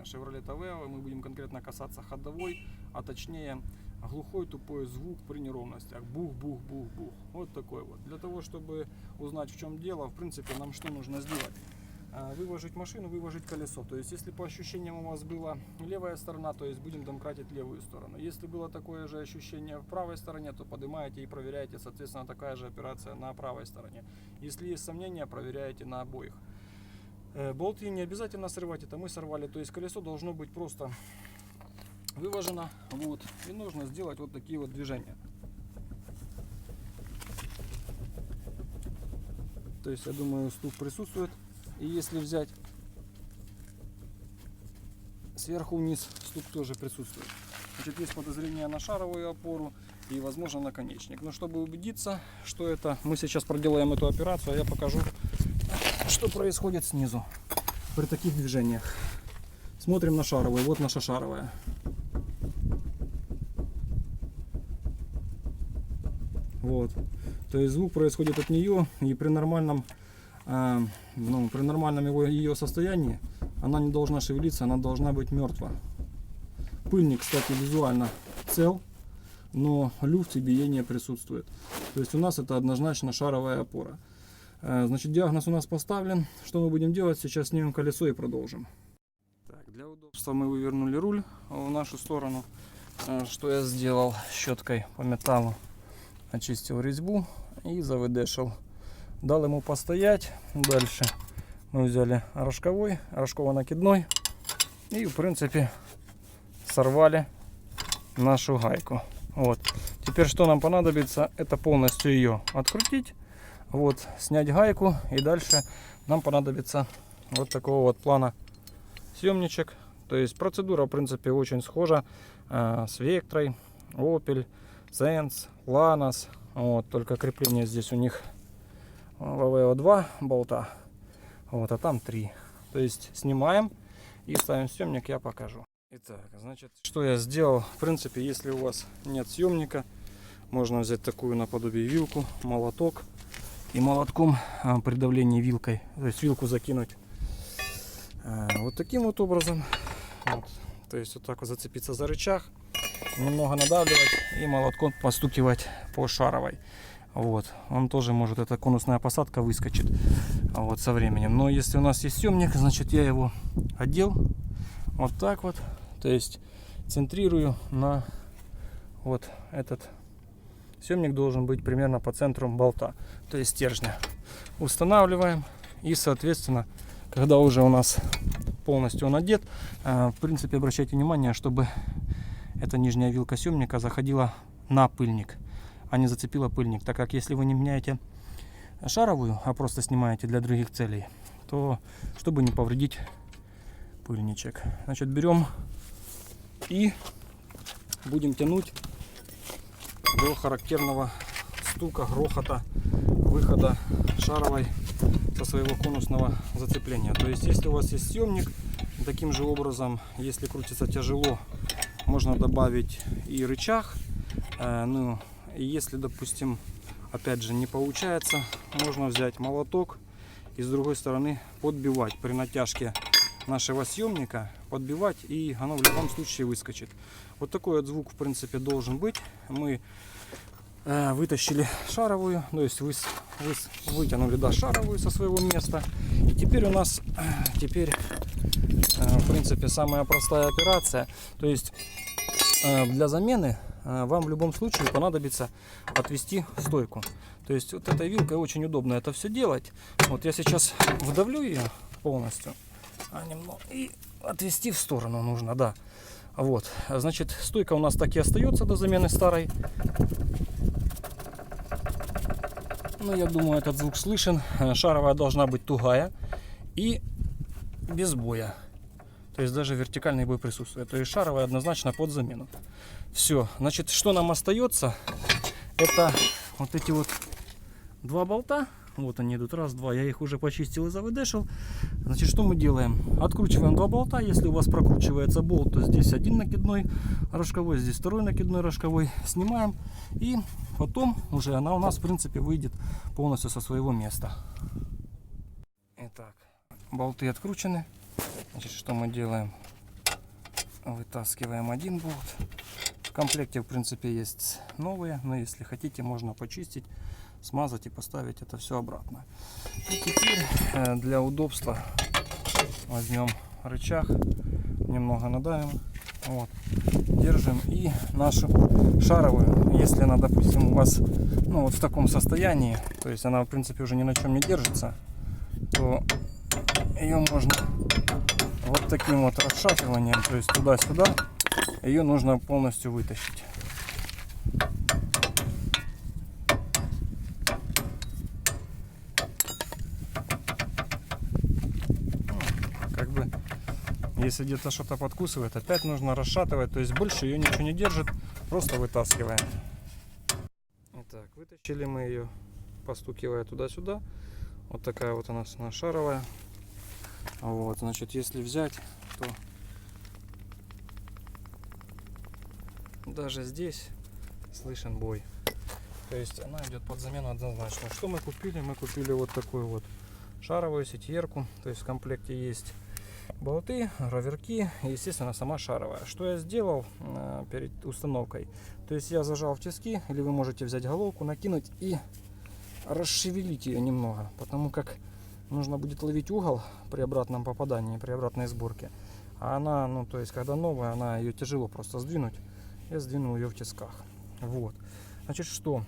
Chevrolet Aveo. Мы будем конкретно касаться ходовой, а точнее глухой тупой звук при неровностях. Бух-бух-бух-бух. Вот такой вот. Для того, чтобы узнать, в чем дело, в принципе, нам что нужно сделать? Выложить машину, выложить колесо. То есть, если по ощущениям у вас была левая сторона, то есть будем домкратить левую сторону. Если было такое же ощущение в правой стороне, то поднимаете и проверяете, соответственно, такая же операция на правой стороне. Если есть сомнения, проверяете на обоих. Болты не обязательно срывать, это мы сорвали. То есть, колесо должно быть просто выложено. Вот. И нужно сделать вот такие вот движения. То есть, я думаю, стук присутствует. И если взять сверху вниз, стук тоже присутствует. Значит, есть подозрение на шаровую опору и, возможно, наконечник. Но чтобы убедиться, что это, мы сейчас проделаем эту операцию, а я покажу, что происходит снизу при таких движениях. Смотрим на шаровую. Вот наша шаровая. Вот. То есть звук происходит от нее, и при нормальном ее состоянии она не должна шевелиться, она должна быть мертва. Пыльник, кстати, визуально цел, но люфт и биение присутствует. То есть у нас это однозначно шаровая опора. Значит, диагноз у нас поставлен. Что мы будем делать? Сейчас снимем колесо и продолжим. Так, для удобства мы вывернули руль в нашу сторону. Что я сделал? Щеткой по металлу очистил резьбу и завыдешил. Дал ему постоять. Дальше мы взяли рожково-накидной и, в принципе, сорвали нашу гайку. Вот. Теперь что нам понадобится? Это полностью ее открутить. Вот, снять гайку, и дальше нам понадобится вот такого вот плана съемничек. То есть процедура, в принципе, очень схожа с Vectra, Opel, Zenz, Lanos. Вот, только крепление здесь у них в Aveo 2 болта, вот, а там 3. То есть снимаем и ставим съемник, я покажу. Итак, значит, что я сделал? В принципе, если у вас нет съемника, можно взять такую наподобие вилку, молоток, и молотком при давлении вилкой, то есть вилку закинуть вот таким вот образом. Вот. То есть вот так вот зацепиться за рычаг, немного надавливать и молотком постукивать по шаровой. Вот. Он тоже может, эта конусная посадка выскочит вот со временем. Но если у нас есть съемник, значит я его одел вот так вот. То есть центрирую на вот этот съемник, должен быть примерно по центру болта, то есть стержня. Устанавливаем и, соответственно, когда уже у нас полностью он одет, в принципе, обращайте внимание, чтобы эта нижняя вилка съемника заходила на пыльник, а не зацепила пыльник, так как если вы не меняете шаровую, а просто снимаете для других целей, то чтобы не повредить пыльничек, значит, берем и будем тянуть до характерного стука, грохота выхода шаровой со своего конусного зацепления. То есть, если у вас есть съемник, таким же образом, если крутится тяжело, можно добавить и рычаг. Ну, и если, допустим, опять же не получается, можно взять молоток и с другой стороны подбивать при натяжке нашего съемника, подбивать, и оно в любом случае выскочит. Вот такой вот звук, в принципе, должен быть. Мы вытащили шаровую, то есть вытянули, да, шаровую со своего места. И теперь у нас в принципе, самая простая операция. То есть для замены вам в любом случае понадобится отвести стойку. То есть вот этой вилкой очень удобно это все делать. Вот я сейчас вдавлю ее полностью, и отвести в сторону нужно, да. Вот, значит, стойка у нас так и остается до замены старой. Ну, я думаю, этот звук слышен. Шаровая должна быть тугая и без боя. То есть даже вертикальный бой присутствует. То есть шаровая однозначно под замену. Все, значит, что нам остается? Это вот эти вот два болта. Вот они идут, раз, два. Я их уже почистил и завыдешил. Значит, что мы делаем? Откручиваем два болта. Если у вас прокручивается болт, то здесь один накидной рожковой, здесь второй накидной рожковой. Снимаем. И потом уже она у нас, в принципе, выйдет полностью со своего места. Итак, болты откручены. Значит, что мы делаем? Вытаскиваем один болт. В комплекте в принципе есть новые, но если хотите, можно почистить, смазать и поставить это все обратно. И теперь для удобства возьмем рычаг, немного надавим, вот, держим, и нашу шаровую, если она, допустим, у вас вот в таком состоянии, то есть она в принципе уже ни на чем не держится, то ее можно вот таким вот расшатыванием, то есть туда-сюда, ее нужно полностью вытащить. Как бы, если где-то что-то подкусывает, опять нужно расшатывать, то есть больше ее ничего не держит, просто вытаскиваем. Итак, вытащили мы ее, постукивая туда-сюда. Вот такая вот у нас она шаровая. Вот, значит, если взять, то даже здесь слышен бой. То есть она идет под замену однозначно. Что мы купили? Мы купили вот такую вот шаровую сетьерку. То есть в комплекте есть болты, граверки и, естественно, сама шаровая. Что я сделал перед установкой? То есть я зажал в тиски, или вы можете взять головку, накинуть и расшевелить ее немного, потому как нужно будет ловить угол при обратном попадании, при обратной сборке. А она, то есть когда новая, она ее тяжело просто сдвинуть. Я сдвинул ее в тисках. Вот. Значит, что?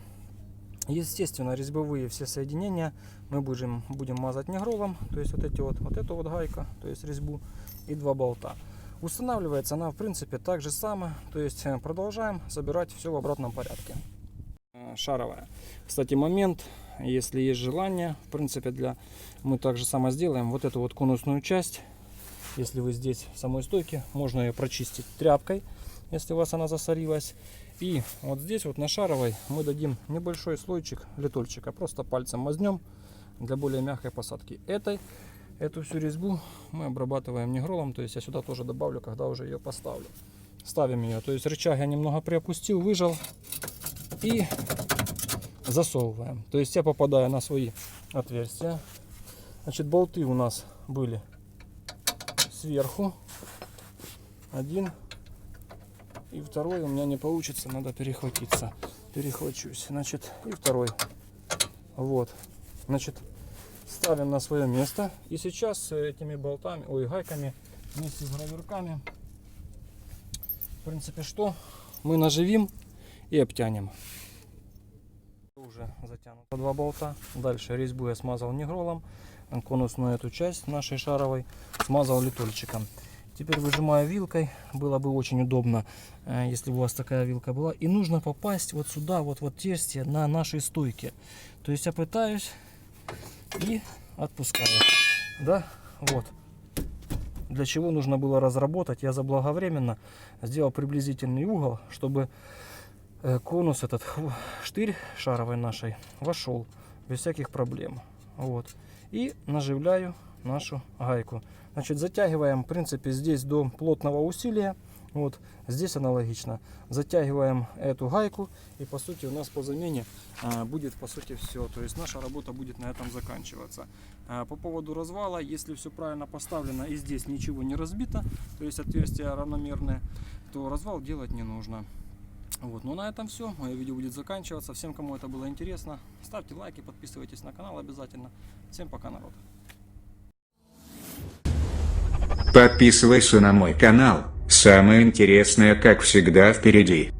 Естественно, резьбовые все соединения мы будем мазать нигролом, то есть вот эту вот гайка, то есть резьбу, и два болта. Устанавливается она в принципе так же самое, то есть продолжаем собирать все в обратном порядке. Шаровая. Кстати, момент, если есть желание, в принципе, мы так же само сделаем вот эту вот конусную часть. Если вы здесь в самой стойке, можно ее прочистить тряпкой, если у вас она засорилась. И вот здесь вот на шаровой мы дадим небольшой слойчик литольчика, просто пальцем мазнем для более мягкой посадки. Эту всю резьбу мы обрабатываем нигролом, то есть я сюда тоже добавлю, когда уже ее поставлю. Ставим ее, то есть рычаг я немного приопустил, выжал и засовываем. То есть я попадаю на свои отверстия. Значит, болты у нас были сверху. Один. И второй у меня не получится, надо перехватиться. Перехвачусь. Значит, и второй. Вот. Значит, ставим на свое место. И сейчас этими болтами, гайками вместе с граверками, в принципе, что? Мы наживим и обтянем. Уже затянуто два болта. Дальше резьбу я смазал нигролом. Конусную эту часть нашей шаровой смазал литольчиком. Теперь выжимаю вилкой. Было бы очень удобно, если бы у вас такая вилка была. И нужно попасть вот сюда, вот в отверстие на нашей стойке. То есть я пытаюсь и отпускаю. Да, вот. Для чего нужно было разработать, я заблаговременно сделал приблизительный угол, чтобы конус, этот штырь шаровой нашей, вошел без всяких проблем. Вот. И наживляю нашу гайку. Значит, затягиваем, в принципе, здесь до плотного усилия. Вот здесь аналогично. Затягиваем эту гайку, и по сути у нас по замене будет по сути все. То есть наша работа будет на этом заканчиваться. По поводу развала, если все правильно поставлено и здесь ничего не разбито, то есть отверстия равномерные, то развал делать не нужно. Вот, ну на этом все. Мое видео будет заканчиваться. Всем, кому это было интересно, ставьте лайки, подписывайтесь на канал обязательно. Всем пока, народ. Подписывайся на мой канал. Самое интересное, как всегда, впереди.